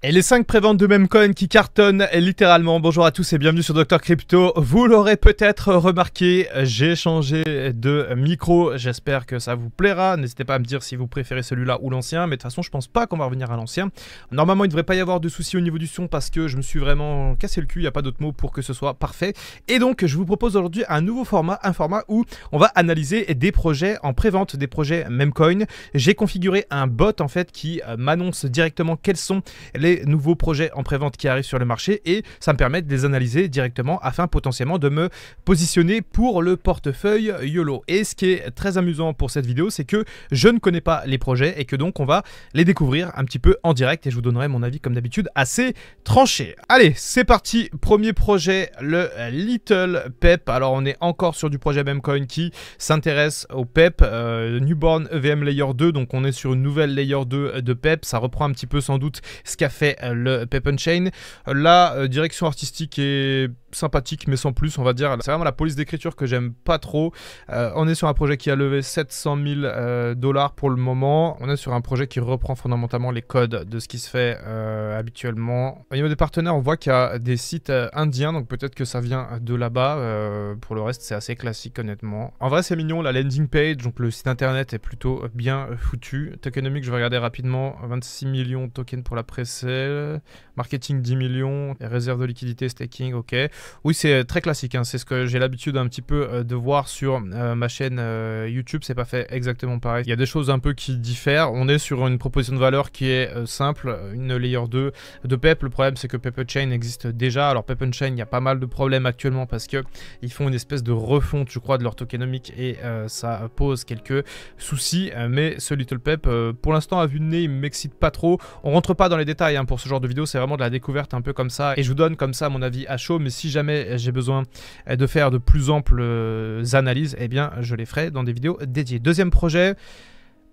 Et les 5 préventes de Memcoin qui cartonnent littéralement. Bonjour à tous et bienvenue sur Dr Crypto. Vous l'aurez peut-être remarqué, j'ai changé de micro. J'espère que ça vous plaira. N'hésitez pas à me dire si vous préférez celui-là ou l'ancien. Mais de toute façon, je pense pas qu'on va revenir à l'ancien. Normalement, il ne devrait pas y avoir de soucis au niveau du son parce que je me suis vraiment cassé le cul. Il n'y a pas d'autre mot pour que ce soit parfait. Et donc, je vous propose aujourd'hui un nouveau format. Un format où on va analyser des projets en prévente, des projets Memcoin. J'ai configuré un bot en fait qui m'annonce directement quels sont les nouveaux projets en prévente qui arrivent sur le marché et ça me permet de les analyser directement afin potentiellement de me positionner pour le portefeuille YOLO. Et ce qui est très amusant pour cette vidéo, c'est que je ne connais pas les projets et que donc on va les découvrir un petit peu en direct et je vous donnerai mon avis comme d'habitude assez tranché. Allez, c'est parti. Premier projet, le Little Pep. Alors on est encore sur du projet Memcoin qui s'intéresse au Pep, Newborn EVM Layer 2, donc on est sur une nouvelle Layer 2 de Pep. Ça reprend un petit peu sans doute ce qu'a fait le Pep Unchained. La direction artistique est sympathique mais sans plus, on va dire. C'est vraiment la police d'écriture que j'aime pas trop. On est sur un projet qui a levé 700 000 dollars pour le moment. On est sur un projet qui reprend fondamentalement les codes de ce qui se fait habituellement. Au niveau des partenaires, on voit qu'il y a des sites indiens, donc peut-être que ça vient de là-bas. Pour le reste, c'est assez classique honnêtement. En vrai, c'est mignon. La landing page, donc le site internet est plutôt bien foutu. Tokenomics, je vais regarder rapidement. 26 millions de tokens pour la pré-sale. Marketing 10 millions. Réserve de liquidité, staking, ok. Oui, c'est très classique, hein. C'est ce que j'ai l'habitude un petit peu de voir sur ma chaîne YouTube. C'est pas fait exactement pareil. Il y a des choses un peu qui diffèrent. On est sur une proposition de valeur qui est simple, une layer 2 de Pep. Le problème, c'est que Pep Unchained existe déjà. Alors Pep Unchained, il y a pas mal de problèmes actuellement parce que ils font une espèce de refonte, je crois, de leur tokenomic et ça pose quelques soucis. Mais ce Little Pep, pour l'instant, à vue de nez, il m'excite pas trop. On rentre pas dans les détails hein, pour ce genre de vidéo. C'est vraiment de la découverte un peu comme ça. Et je vous donne comme ça mon avis à chaud. Mais si jamais j'ai besoin de faire de plus amples analyses, eh bien je les ferai dans des vidéos dédiées. Deuxième projet,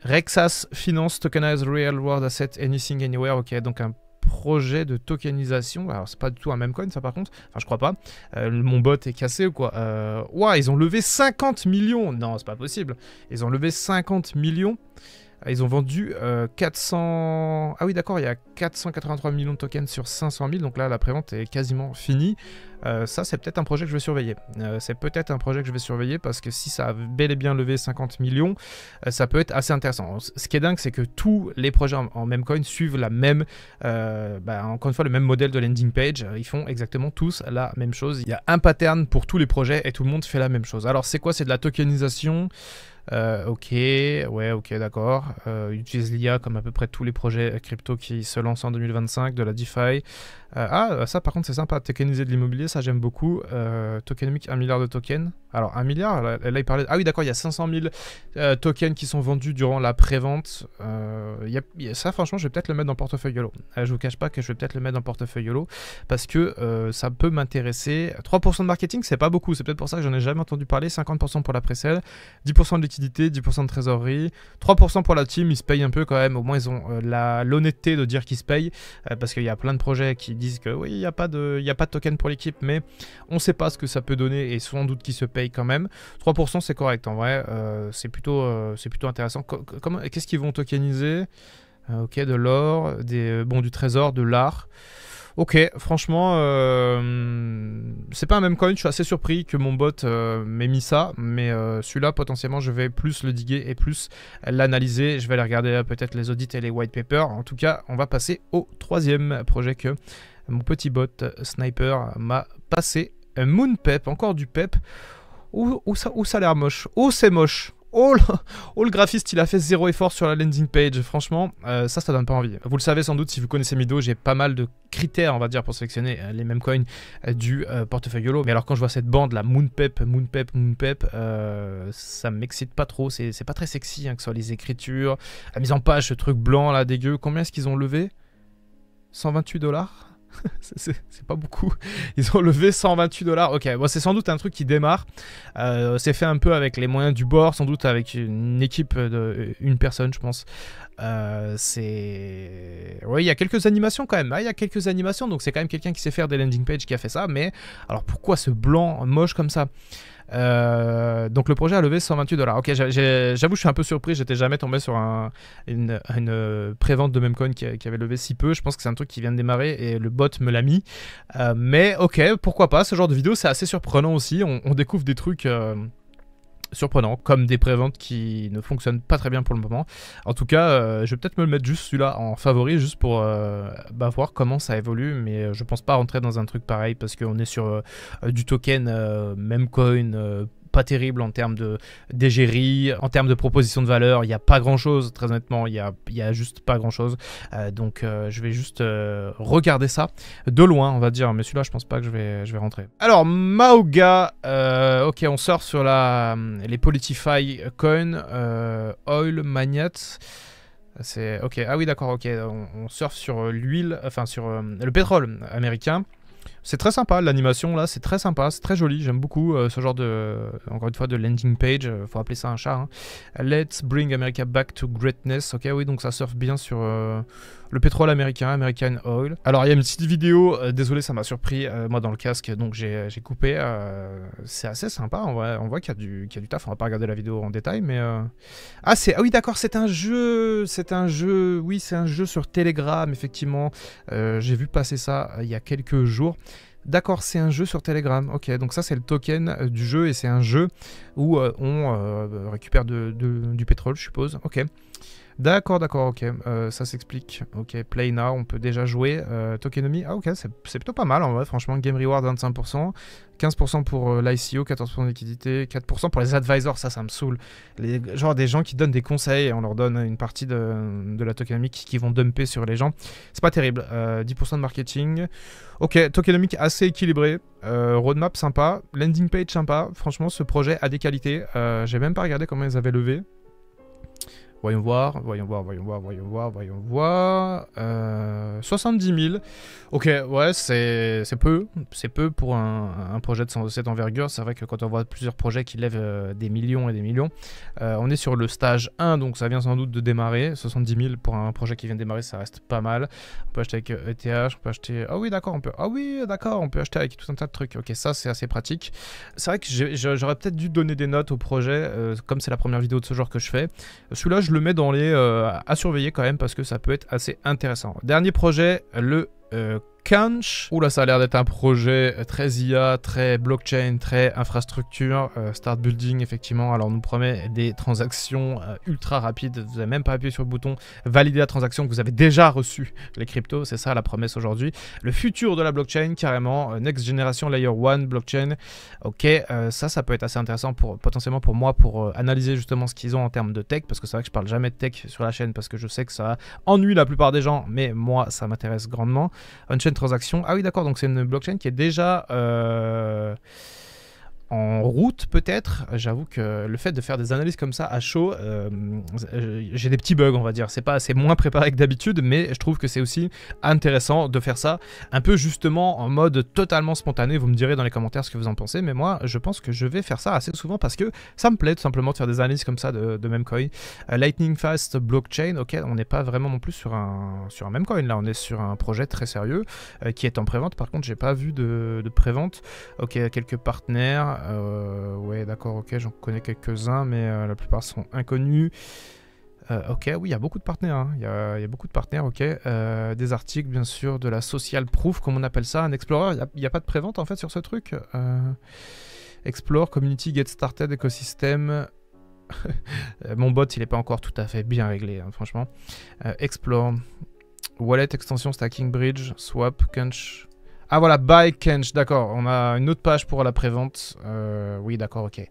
Rexas Finance Tokenized Real World Asset Anything Anywhere. Ok, donc un projet de tokenisation. Alors c'est pas du tout un Memcoin ça par contre, enfin je crois pas. Mon bot est cassé ou quoi. Ouah, ils ont levé 50 millions. Non, c'est pas possible. Ils ont levé 50 millions. Ils ont vendu 400... Ah oui d'accord, il y a 483 millions de tokens sur 500 000, donc là la prévente est quasiment finie. Ça c'est peut-être un projet que je vais surveiller. Parce que si ça a bel et bien levé 50 millions, ça peut être assez intéressant. Ce qui est dingue, c'est que tous les projets en Memcoin suivent la même, encore une fois, le même modèle de landing page. Ils font exactement tous la même chose. Il y a un pattern pour tous les projets et tout le monde fait la même chose. Alors c'est quoi? C'est de la tokenisation. Ok, ouais, ok, d'accord. Utilise l'IA comme à peu près tous les projets crypto qui se lancent en 2025, de la DeFi. Ça par contre c'est sympa, tokeniser de l'immobilier, ça j'aime beaucoup. Tokenomics, 1 milliard de tokens. Alors 1 milliard, là il parlait... Ah oui d'accord, il y a 500 000 tokens qui sont vendus durant la prévente. Ça franchement je vais peut-être le mettre dans le portefeuille YOLO. Je vous cache pas que je vais peut-être le mettre dans le portefeuille YOLO parce que ça peut m'intéresser. 3% de marketing c'est pas beaucoup, c'est peut-être pour ça que j'en ai jamais entendu parler. 50% pour la pré-sale, 10% de liquidité, 10% de trésorerie, 3% pour la team, ils se payent un peu quand même. Au moins ils ont l'honnêteté de dire qu'ils se payent parce qu'il y a plein de projets qui disent que oui, il n'y a pas de token pour l'équipe, mais on ne sait pas ce que ça peut donner et sans doute qu'ils se payent quand même. 3% c'est correct en vrai, c'est plutôt intéressant. Qu'est-ce qu'ils vont tokeniser? Ok, de l'or, du trésor, de l'art. Ok, franchement, c'est pas un Memcoin, je suis assez surpris que mon bot m'ait mis ça, mais celui-là, potentiellement, je vais plus le diguer et plus l'analyser. Je vais aller regarder peut-être les audits et les white papers. En tout cas, on va passer au troisième projet que mon petit bot Sniper m'a passé. Moonpep, encore du Pep. Ça a l'air moche. Oh, c'est moche. Oh, le graphiste il a fait zéro effort sur la landing page, franchement ça donne pas envie. Vous le savez sans doute si vous connaissez mes vidéos, j'ai pas mal de critères on va dire pour sélectionner les Memcoins du portefeuille YOLO. Mais alors quand je vois cette bande là, Moonpep, ça m'excite pas trop, c'est pas très sexy hein, que ce soit les écritures, la mise en page, ce truc blanc là dégueu. Combien est-ce qu'ils ont levé? 128 dollars. C'est pas beaucoup. Ils ont levé 128 dollars. Ok, bon, c'est sans doute un truc qui démarre. C'est fait un peu avec les moyens du bord, sans doute avec une équipe d'une personne, je pense. Oui, il y a quelques animations quand même. Il y a quelques animations, donc c'est quand même quelqu'un qui sait faire des landing pages qui a fait ça. Mais alors pourquoi ce blanc moche comme ça? Donc le projet a levé 128 $. Ok, j'avoue, je suis un peu surpris. J'étais jamais tombé sur une prévente de Memcoin qui avait levé si peu. Je pense que c'est un truc qui vient de démarrer et le bot me l'a mis. Mais ok, pourquoi pas. Ce genre de vidéo, c'est assez surprenant aussi. On découvre des trucs surprenants, comme des préventes qui ne fonctionnent pas très bien pour le moment. En tout cas, je vais peut-être me le mettre juste celui-là en favori, juste pour voir comment ça évolue, mais je pense pas rentrer dans un truc pareil, parce qu'on est sur du token Memcoin pas terrible en termes d'égérie, en termes de proposition de valeur, il n'y a pas grand chose, très honnêtement, il y a juste pas grand chose. Donc je vais juste regarder ça de loin, on va dire, mais celui-là je pense pas que je vais rentrer. Alors Mauga, ok, on sort sur les Politify Coin, Oil Magnate. C'est ok, ah oui d'accord, ok, on surfe sur l'huile, enfin sur le pétrole américain. C'est très sympa, l'animation là, c'est très sympa, c'est très joli, j'aime beaucoup ce genre encore une fois, de landing page, faut appeler ça un chat. Hein. Let's bring America back to greatness, ok, oui, donc ça surfe bien sur le pétrole américain, American Oil. Alors il y a une petite vidéo, désolé ça m'a surpris, moi dans le casque, donc j'ai coupé, c'est assez sympa, on voit qu'il y a du taf, on va pas regarder la vidéo en détail, mais... Ah oui d'accord, c'est un jeu, oui c'est un jeu sur Telegram, effectivement, j'ai vu passer ça il y a quelques jours. D'accord, c'est un jeu sur Telegram. Ok, donc ça c'est le token du jeu et c'est un jeu où on récupère du pétrole, je suppose. Ok. D'accord, ok, ça s'explique. Ok, Play Now, on peut déjà jouer. Tokenomics, ah ok, c'est plutôt pas mal en vrai, franchement. Game Reward 25%, 15% pour l'ICO, 14% de liquidité, 4% pour les advisors, ça me saoule. Genre des gens qui donnent des conseils et on leur donne une partie de la tokenomics qui vont dumper sur les gens. C'est pas terrible. 10% de marketing. Ok, tokenomics assez équilibré. Roadmap sympa. Landing page sympa. Franchement, ce projet a des qualités. J'ai même pas regardé comment ils avaient levé. Voyons voir. 70 000. Ok, ouais, c'est peu. C'est peu pour un projet de cette envergure. C'est vrai que quand on voit plusieurs projets qui lèvent des millions et des millions, on est sur le stage 1, donc ça vient sans doute de démarrer. 70 000 pour un projet qui vient de démarrer, ça reste pas mal. On peut acheter avec ETH, on peut acheter... Ah oui, d'accord, on peut acheter avec tout un tas de trucs. Ok, ça, c'est assez pratique. C'est vrai que j'aurais peut-être dû donner des notes au projet, comme c'est la première vidéo de ce genre que je fais. Celui-là, je le mets dans les à surveiller quand même parce que ça peut être assez intéressant. Dernier projet, le Kanch. Oula, ça a l'air d'être un projet très IA, très blockchain, très infrastructure. Start building, effectivement. Alors, on nous promet des transactions ultra rapides. Vous n'avez même pas appuyé sur le bouton valider la transaction que vous avez déjà reçu les cryptos. C'est ça la promesse aujourd'hui. Le futur de la blockchain, carrément. Next Generation Layer 1 blockchain. Ok, ça peut être assez intéressant potentiellement pour moi pour analyser justement ce qu'ils ont en termes de tech. Parce que c'est vrai que je parle jamais de tech sur la chaîne parce que je sais que ça ennuie la plupart des gens. Mais moi, ça m'intéresse grandement. On-chain transaction. Ah oui, d'accord, donc c'est une blockchain qui est déjà en route peut-être. J'avoue que le fait de faire des analyses comme ça à chaud, j'ai des petits bugs, on va dire. C'est moins préparé que d'habitude, mais je trouve que c'est aussi intéressant de faire ça un peu justement en mode totalement spontané. Vous me direz dans les commentaires ce que vous en pensez, mais moi je pense que je vais faire ça assez souvent parce que ça me plaît tout simplement de faire des analyses comme ça de Memcoin. Lightning Fast Blockchain, ok, on n'est pas vraiment non plus sur un Memcoin, là on est sur un projet très sérieux qui est en prévente. Par contre j'ai pas vu de prévente. Ok, quelques partenaires. Ouais, d'accord, ok, j'en connais quelques-uns, mais la plupart sont inconnus. Ok, oui, il y a beaucoup de partenaires, hein. Il y a beaucoup de partenaires, ok. Des articles, bien sûr, de la social proof, comme on appelle ça, un Explorer. Il n'y a pas de prévente, en fait, sur ce truc. Explore, Community, Get Started, Écosystème. Mon bot, il n'est pas encore tout à fait bien réglé, hein, franchement. Explore. Wallet, extension, Stacking Bridge, Swap, Kanch. Ah voilà, Buy Kanch, d'accord. On a une autre page pour la prévente. Oui, d'accord, ok.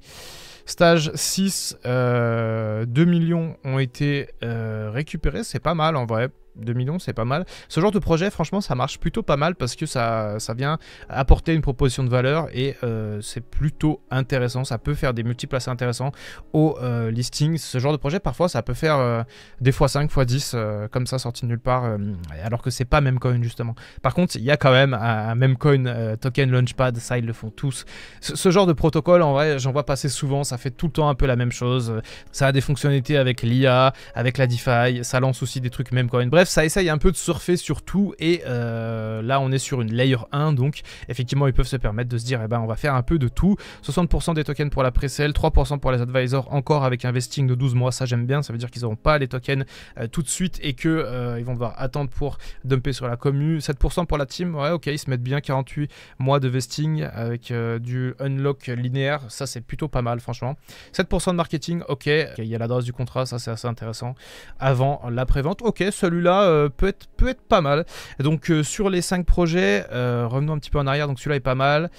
Stage 6, 2 millions ont été récupérés. C'est pas mal en vrai. 2 millions, c'est pas mal. Ce genre de projet, franchement, ça marche plutôt pas mal parce que ça vient apporter une proposition de valeur et c'est plutôt intéressant. Ça peut faire des multiples assez intéressants au listing. Ce genre de projet, parfois, ça peut faire des x5, x10, comme ça, sorti de nulle part, alors que c'est pas Memcoin, justement. Par contre, il y a quand même un Memcoin token Launchpad, ça, ils le font tous. Ce genre de protocole, en vrai, j'en vois passer souvent. Ça fait tout le temps un peu la même chose. Ça a des fonctionnalités avec l'IA, avec la DeFi. Ça lance aussi des trucs Memcoin. Bref, Bref, ça essaye un peu de surfer sur tout et là on est sur une layer 1, donc effectivement ils peuvent se permettre de se dire, eh ben on va faire un peu de tout. 60% des tokens pour la pre-sale, 3% pour les advisors, encore avec un vesting de 12 mois, ça j'aime bien, ça veut dire qu'ils n'auront pas les tokens tout de suite et que ils vont devoir attendre pour dumper sur la commu. 7% pour la team, ouais ok, ils se mettent bien, 48 mois de vesting avec du unlock linéaire, ça c'est plutôt pas mal franchement. 7% de marketing, ok, il y a l'adresse du contrat, ça c'est assez intéressant. Avant la prévente, ok, celui-là peut être pas mal. Donc sur les 5 projets, revenons un petit peu en arrière, donc celui-là est pas mal.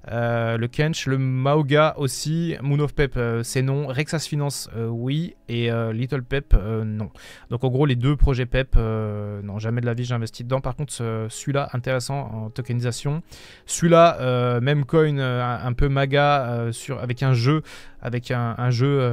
Le Kench, le Maoga aussi, Moon of Pep c'est non, Rexas Finance oui, et Little Pep non. Donc en gros les 2 projets Pep, non jamais de la vie j'ai investi dedans. Par contre celui-là intéressant en tokenisation, celui-là même coin un peu maga avec un jeu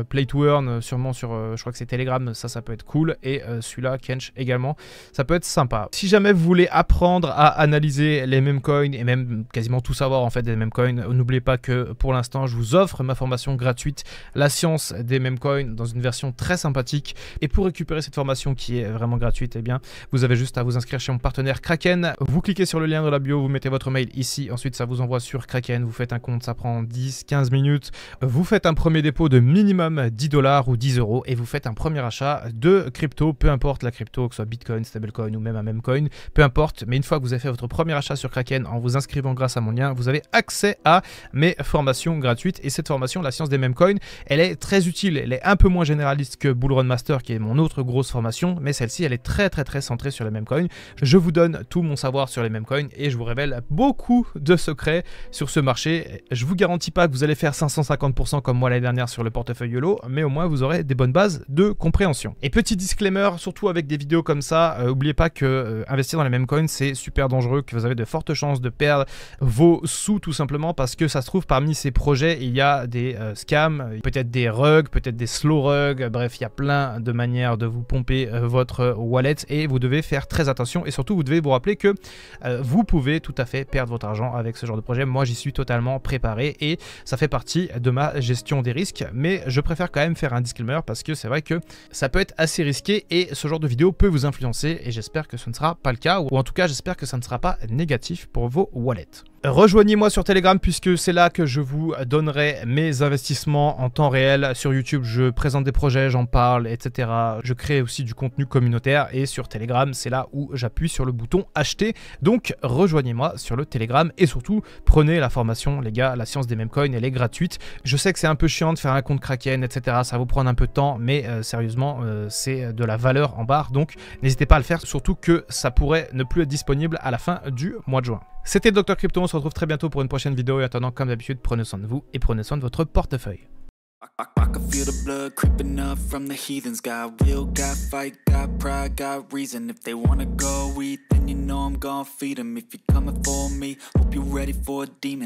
Play to Earn sûrement sur je crois que c'est Telegram, ça peut être cool, et celui-là Kench également, ça peut être sympa. Si jamais vous voulez apprendre à analyser les meme coins et même quasiment tout savoir en fait des meme coins, n'oubliez pas que pour l'instant je vous offre ma formation gratuite, la science des meme coins, dans une version très sympathique. Et pour récupérer cette formation qui est vraiment gratuite, eh bien vous avez juste à vous inscrire chez mon partenaire Kraken. Vous cliquez sur le lien dans la bio, vous mettez votre mail ici, ensuite ça vous envoie sur Kraken, vous faites un compte, ça prend 10-15 minutes, vous faites un premier dépôt de minimum 10 $ ou 10 € et vous faites un premier achat de crypto, peu importe la crypto, que ce soit Bitcoin, stablecoin ou même un meme coin, peu importe. Mais une fois que vous avez fait votre premier achat sur Kraken en vous inscrivant grâce à mon lien, vous avez accès à mes formations gratuites. Et cette formation, la science des meme coins, elle est très utile. Elle est un peu moins généraliste que Bull Run Master qui est mon autre grosse formation, mais celle-ci elle est très centrée sur les meme coins. Je vous donne tout mon savoir sur les meme coins et je vous révèle beaucoup de secrets sur ce marché. Je vous garantis pas que vous allez faire 550% comme moi l'année dernière sur le portefeuille YOLO, mais au moins vous aurez des bonnes bases de compréhension. Et petit disclaimer, surtout avec des vidéos comme ça, n'oubliez pas que investir dans les meme coins c'est super dangereux, que vous avez de fortes chances de perdre vos sous tout simplement parce que ça se trouve parmi ces projets il y a des scams, peut-être des rugs, peut-être des slow rugs, bref il y a plein de manières de vous pomper votre wallet et vous devez faire très attention et surtout vous devez vous rappeler que vous pouvez tout à fait perdre votre argent avec ce genre de projet. Moi j'y suis totalement préparé et ça fait partie de ma gestion des risques, mais je préfère quand même faire un disclaimer parce que c'est vrai que ça peut être assez risqué et ce genre de vidéo peut vous influencer et j'espère que ce ne sera pas le cas, ou en tout cas j'espère que ça ne sera pas négatif pour vos wallets. Rejoignez-moi sur Telegram puisque c'est là que je vous donnerai mes investissements en temps réel. Sur YouTube, je présente des projets, j'en parle, etc. Je crée aussi du contenu communautaire et sur Telegram, c'est là où j'appuie sur le bouton acheter. Donc rejoignez-moi sur le Telegram et surtout prenez la formation, les gars, la science des meme coins, elle est gratuite. Je sais que c'est un peu chiant de faire un compte Kraken, etc. Ça va vous prendre un peu de temps, mais sérieusement, c'est de la valeur en barre. Donc n'hésitez pas à le faire, surtout que ça pourrait ne plus être disponible à la fin du mois de juin. C'était le Dr Crypto, on se retrouve très bientôt pour une prochaine vidéo et en attendant, comme d'habitude, prenez soin de vous et prenez soin de votre portefeuille. I can feel the blood creeping up from the heathens. Got will, got fight, got pride, got reason. If they wanna go eat, then you know I'm gon' feed them. If you're coming for me, hope you're ready for a demon.